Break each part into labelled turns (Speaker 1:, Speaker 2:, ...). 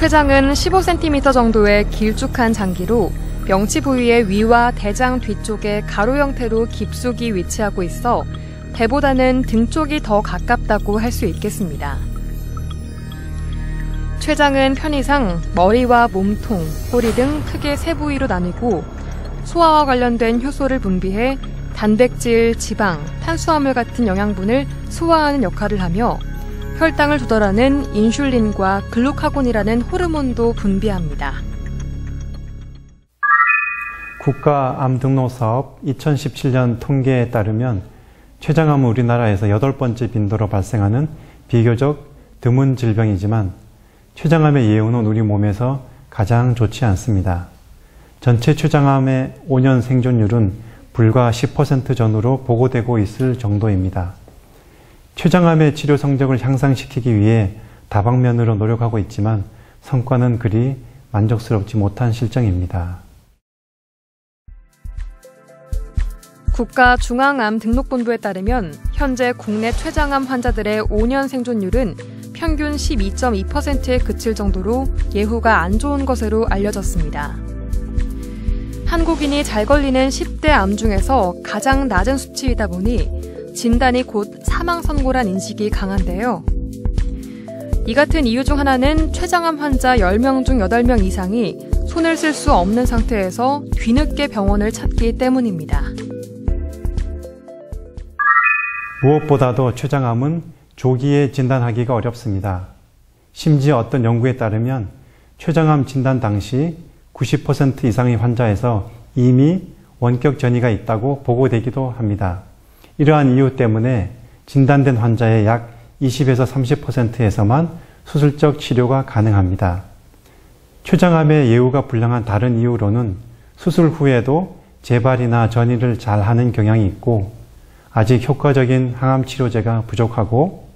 Speaker 1: 췌장은 15cm 정도의 길쭉한 장기로 명치 부위의 위와 대장 뒤쪽에 가로 형태로 깊숙이 위치하고 있어 배보다는 등 쪽이 더 가깝다고 할 수 있겠습니다. 췌장은 편의상 머리와 몸통, 꼬리 등 크게 세 부위로 나뉘고 소화와 관련된 효소를 분비해 단백질, 지방, 탄수화물 같은 영양분을 소화하는 역할을 하며 혈당을 조절하는 인슐린과 글루카곤이라는 호르몬도 분비합니다.
Speaker 2: 국가암등록사업 2017년 통계에 따르면 췌장암은 우리나라에서 8번째 빈도로 발생하는 비교적 드문 질병이지만 췌장암의 예후는 우리 몸에서 가장 좋지 않습니다. 전체 췌장암의 5년 생존율은 불과 10% 전후로 보고되고 있을 정도입니다. 췌장암의 치료 성적을 향상시키기 위해 다방면으로 노력하고 있지만 성과는 그리 만족스럽지 못한 실정입니다.
Speaker 1: 국가중앙암등록본부에 따르면 현재 국내 췌장암 환자들의 5년 생존율은 평균 12.2%에 그칠 정도로 예후가 안 좋은 것으로 알려졌습니다. 한국인이 잘 걸리는 10대 암 중에서 가장 낮은 수치이다 보니 진단이 곧 사망 선고란 인식이 강한데요. 이 같은 이유 중 하나는 췌장암 환자 10명 중 8명 이상이 손을 쓸 수 없는 상태에서 뒤늦게 병원을 찾기 때문입니다.
Speaker 2: 무엇보다도 췌장암은 조기에 진단하기가 어렵습니다. 심지어 어떤 연구에 따르면 췌장암 진단 당시 90% 이상의 환자에서 이미 원격 전이가 있다고 보고되기도 합니다. 이러한 이유 때문에 진단된 환자의 약 20에서 30%에서만 수술적 치료가 가능합니다. 췌장암의 예후가 불량한 다른 이유로는 수술 후에도 재발이나 전이를 잘하는 경향이 있고 아직 효과적인 항암 치료제가 부족하고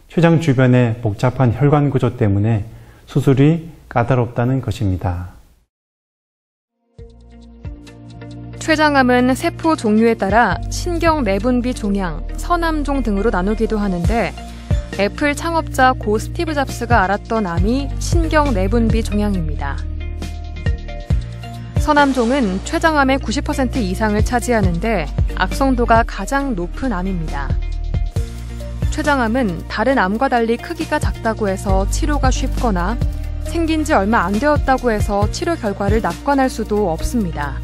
Speaker 2: 췌장 주변의 복잡한 혈관 구조 때문에 수술이 까다롭다는 것입니다.
Speaker 1: 췌장암은 세포 종류에 따라 신경 내분비 종양, 서남종 등으로 나누기도 하는데 애플 창업자 고 스티브 잡스가 앓았던 암이 신경 내분비 종양입니다. 서남종은 췌장암의 90% 이상을 차지하는데 악성도가 가장 높은 암입니다. 췌장암은 다른 암과 달리 크기가 작다고 해서 치료가 쉽거나 생긴 지 얼마 안 되었다고 해서 치료 결과를 낙관할 수도 없습니다.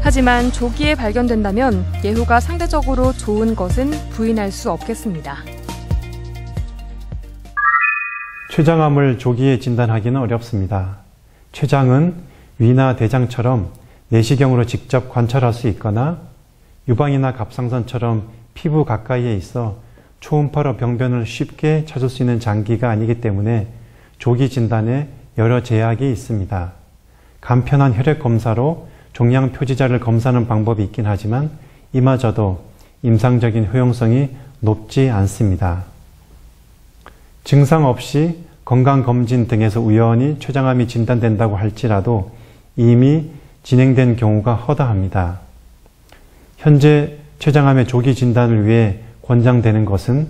Speaker 1: 하지만 조기에 발견된다면 예후가 상대적으로 좋은 것은 부인할 수 없겠습니다.
Speaker 2: 췌장암을 조기에 진단하기는 어렵습니다. 췌장은 위나 대장처럼 내시경으로 직접 관찰할 수 있거나 유방이나 갑상선처럼 피부 가까이에 있어 초음파로 병변을 쉽게 찾을 수 있는 장기가 아니기 때문에 조기 진단에 여러 제약이 있습니다. 간편한 혈액 검사로 종양 표지자를 검사하는 방법이 있긴 하지만 이마저도 임상적인 효용성이 높지 않습니다. 증상 없이 건강검진 등에서 우연히 췌장암이 진단된다고 할지라도 이미 진행된 경우가 허다합니다. 현재 췌장암의 조기 진단을 위해 권장되는 것은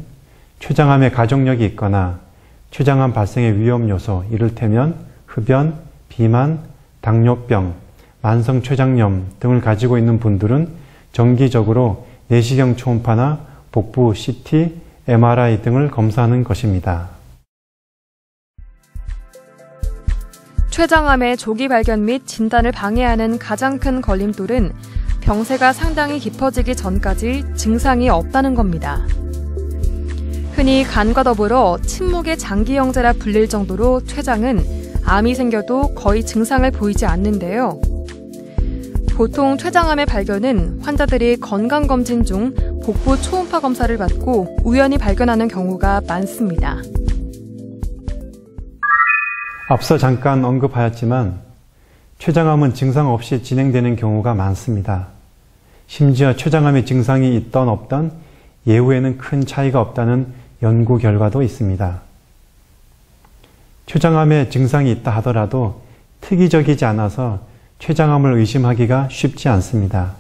Speaker 2: 췌장암의 가족력이 있거나 췌장암 발생의 위험 요소, 이를테면 흡연, 비만, 당뇨병, 만성 췌장염 등을 가지고 있는 분들은 정기적으로 내시경 초음파나 복부 CT, MRI 등을 검사하는 것입니다.
Speaker 1: 췌장암의 조기 발견 및 진단을 방해하는 가장 큰 걸림돌은 병세가 상당히 깊어지기 전까지 증상이 없다는 겁니다. 흔히 간과 더불어 침묵의 장기형제라 불릴 정도로 췌장은 암이 생겨도 거의 증상을 보이지 않는데요. 보통 췌장암의 발견은 환자들이 건강검진 중 복부 초음파 검사를 받고 우연히 발견하는 경우가 많습니다.
Speaker 2: 앞서 잠깐 언급하였지만 췌장암은 증상 없이 진행되는 경우가 많습니다. 심지어 췌장암의 증상이 있던 없던 예후에는 큰 차이가 없다는 연구 결과도 있습니다. 췌장암의 증상이 있다 하더라도 특이적이지 않아서 췌장암을 의심하기가 쉽지 않습니다.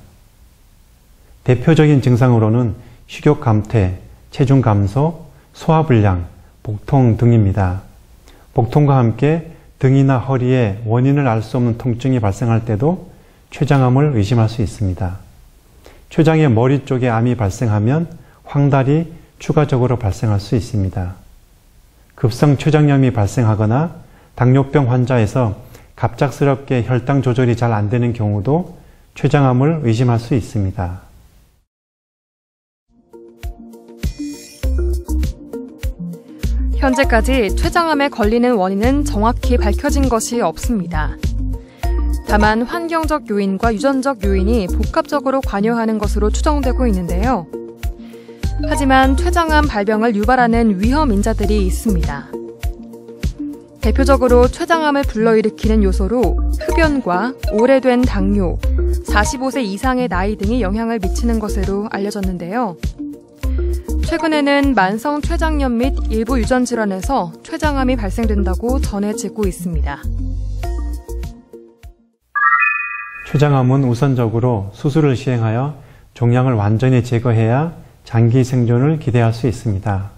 Speaker 2: 대표적인 증상으로는 식욕 감퇴, 체중 감소, 소화불량, 복통 등입니다. 복통과 함께 등이나 허리에 원인을 알 수 없는 통증이 발생할 때도 췌장암을 의심할 수 있습니다. 췌장의 머리 쪽에 암이 발생하면 황달이 추가적으로 발생할 수 있습니다. 급성 췌장염이 발생하거나 당뇨병 환자에서 갑작스럽게 혈당 조절이 잘 안 되는 경우도 췌장암을 의심할 수 있습니다.
Speaker 1: 현재까지 췌장암에 걸리는 원인은 정확히 밝혀진 것이 없습니다. 다만 환경적 요인과 유전적 요인이 복합적으로 관여하는 것으로 추정되고 있는데요. 하지만 췌장암 발병을 유발하는 위험 인자들이 있습니다. 대표적으로 췌장암을 불러일으키는 요소로 흡연과 오래된 당뇨, 45세 이상의 나이 등이 영향을 미치는 것으로 알려졌는데요. 최근에는 만성 췌장염 및 일부 유전 질환에서 췌장암이 발생된다고 전해지고 있습니다.
Speaker 2: 췌장암은 우선적으로 수술을 시행하여 종양을 완전히 제거해야 장기 생존을 기대할 수 있습니다.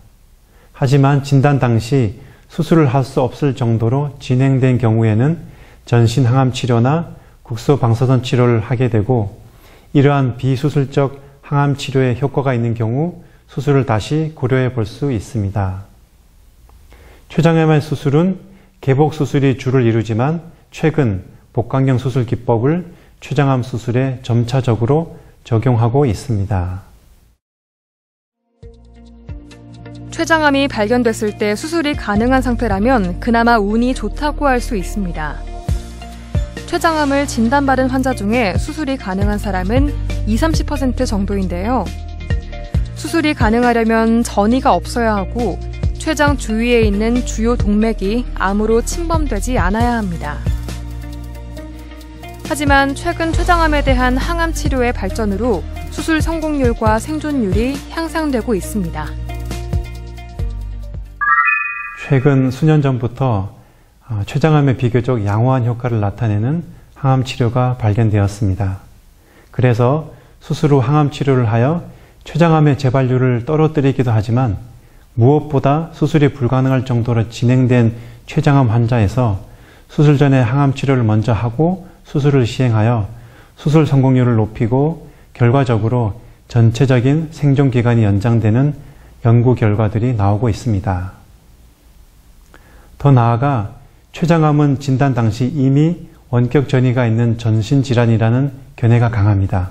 Speaker 2: 하지만 진단 당시 수술을 할 수 없을 정도로 진행된 경우에는 전신 항암 치료나 국소 방사선 치료를 하게 되고, 이러한 비수술적 항암 치료에 효과가 있는 경우 수술을 다시 고려해 볼 수 있습니다. 췌장암의 수술은 개복 수술이 주를 이루지만 최근 복강경 수술 기법을 췌장암 수술에 점차적으로 적용하고 있습니다.
Speaker 1: 췌장암이 발견됐을 때 수술이 가능한 상태라면 그나마 운이 좋다고 할 수 있습니다. 췌장암을 진단받은 환자 중에 수술이 가능한 사람은 20-30% 정도인데요. 수술이 가능하려면 전이가 없어야 하고 췌장 주위에 있는 주요 동맥이 암으로 침범되지 않아야 합니다. 하지만 최근 췌장암에 대한 항암 치료의 발전으로 수술 성공률과 생존율이 향상되고 있습니다.
Speaker 2: 최근 수년 전부터 췌장암에 비교적 양호한 효과를 나타내는 항암 치료가 발견되었습니다. 그래서 수술 후 항암 치료를 하여 췌장암의 재발률을 떨어뜨리기도 하지만, 무엇보다 수술이 불가능할 정도로 진행된 췌장암 환자에서 수술 전에 항암 치료를 먼저 하고 수술을 시행하여 수술 성공률을 높이고 결과적으로 전체적인 생존 기간이 연장되는 연구 결과들이 나오고 있습니다. 더 나아가 췌장암은 진단 당시 이미 원격 전이가 있는 전신질환이라는 견해가 강합니다.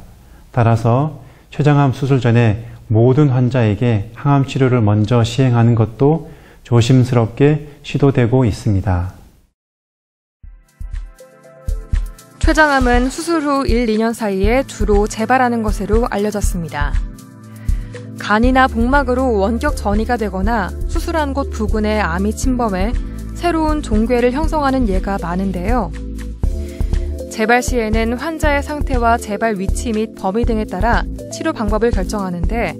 Speaker 2: 따라서 췌장암 수술 전에 모든 환자에게 항암 치료를 먼저 시행하는 것도 조심스럽게 시도되고 있습니다.
Speaker 1: 췌장암은 수술 후 1-2년 사이에 주로 재발하는 것으로 알려졌습니다. 간이나 복막으로 원격 전이가 되거나 수술한 곳 부근에 암이 침범해 새로운 종괴를 형성하는 예가 많은데요. 재발 시에는 환자의 상태와 재발 위치 및 범위 등에 따라 치료 방법을 결정하는데,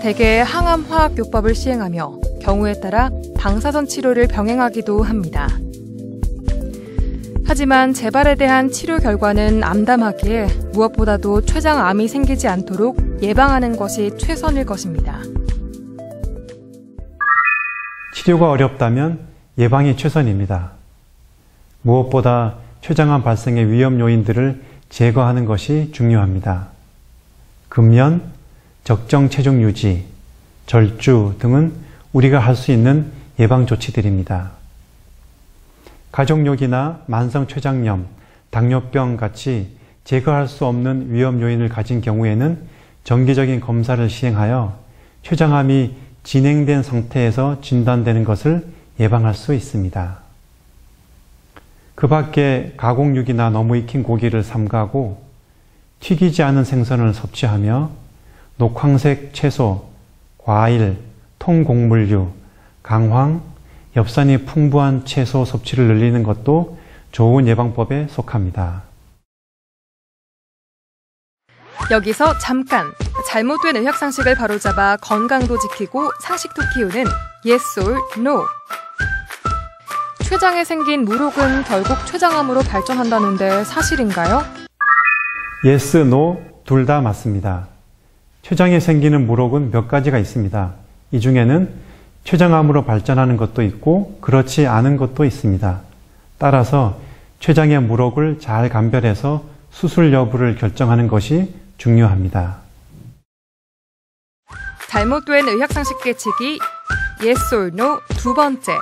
Speaker 1: 대개 항암 화학요법을 시행하며 경우에 따라 방사선 치료를 병행하기도 합니다. 하지만 재발에 대한 치료 결과는 암담하기에 무엇보다도 췌장암이 생기지 않도록 예방하는 것이 최선일 것입니다.
Speaker 2: 치료가 어렵다면 예방이 최선입니다. 무엇보다 췌장암 발생의 위험 요인들을 제거하는 것이 중요합니다. 금연, 적정 체중 유지, 절주 등은 우리가 할 수 있는 예방 조치들입니다. 가족력이나 만성 췌장염, 당뇨병 같이 제거할 수 없는 위험 요인을 가진 경우에는 정기적인 검사를 시행하여 췌장암이 진행된 상태에서 진단되는 것을 예방할 수 있습니다. 그 밖에 가공육이나 너무 익힌 고기를 삼가고 튀기지 않은 생선을 섭취하며 녹황색 채소, 과일, 통곡물류, 강황, 엽산이 풍부한 채소 섭취를 늘리는 것도 좋은 예방법에 속합니다.
Speaker 1: 여기서 잠깐! 잘못된 의학상식을 바로잡아 건강도 지키고 상식도 키우는 Yes or No! 췌장에 생긴 물혹은 결국 췌장암으로 발전한다는데 사실인가요?
Speaker 2: Yes, No 둘 다 맞습니다. 췌장에 생기는 물혹은 몇 가지가 있습니다. 이 중에는 췌장암으로 발전하는 것도 있고 그렇지 않은 것도 있습니다. 따라서 췌장의 물혹을 잘 감별해서 수술 여부를 결정하는 것이 중요합니다.
Speaker 1: 잘못된 의학상식 깨치기 Yes or No 두 번째.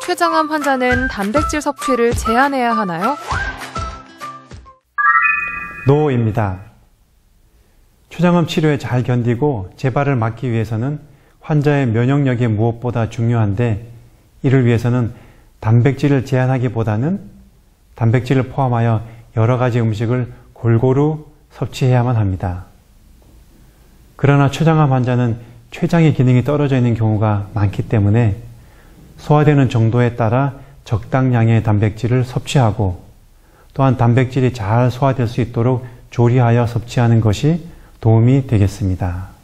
Speaker 1: 췌장암 환자는 단백질 섭취를 제한해야 하나요?
Speaker 2: 노입니다. 췌장암 치료에 잘 견디고 재발을 막기 위해서는 환자의 면역력이 무엇보다 중요한데, 이를 위해서는 단백질을 제한하기보다는 단백질을 포함하여 여러 가지 음식을 골고루 섭취해야만 합니다. 그러나 췌장암 환자는 췌장의 기능이 떨어져 있는 경우가 많기 때문에 소화되는 정도에 따라 적당량의 단백질을 섭취하고, 또한 단백질이 잘 소화될 수 있도록 조리하여 섭취하는 것이 도움이 되겠습니다.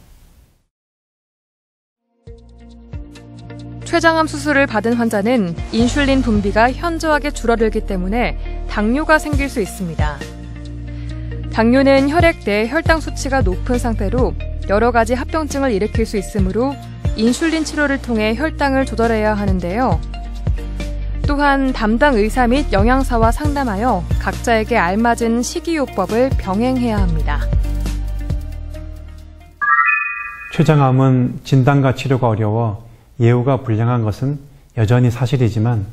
Speaker 1: 췌장암 수술을 받은 환자는 인슐린 분비가 현저하게 줄어들기 때문에 당뇨가 생길 수 있습니다. 당뇨는 혈액 내 혈당 수치가 높은 상태로 여러 가지 합병증을 일으킬 수 있으므로 인슐린 치료를 통해 혈당을 조절해야 하는데요. 또한 담당 의사 및 영양사와 상담하여 각자에게 알맞은 식이요법을 병행해야 합니다.
Speaker 2: 췌장암은 진단과 치료가 어려워 예후가 불량한 것은 여전히 사실이지만,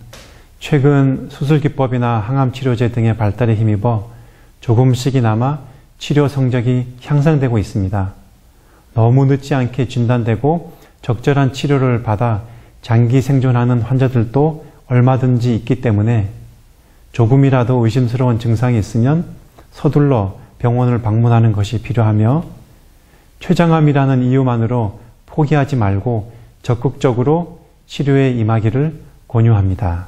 Speaker 2: 최근 수술기법이나 항암치료제 등의 발달에 힘입어 조금씩이나마 치료 성적이 향상되고 있습니다. 너무 늦지 않게 진단되고 적절한 치료를 받아 장기 생존하는 환자들도 얼마든지 있기 때문에 조금이라도 의심스러운 증상이 있으면 서둘러 병원을 방문하는 것이 필요하며, 췌장암이라는 이유만으로 포기하지 말고 적극적으로 치료에 임하기를 권유합니다.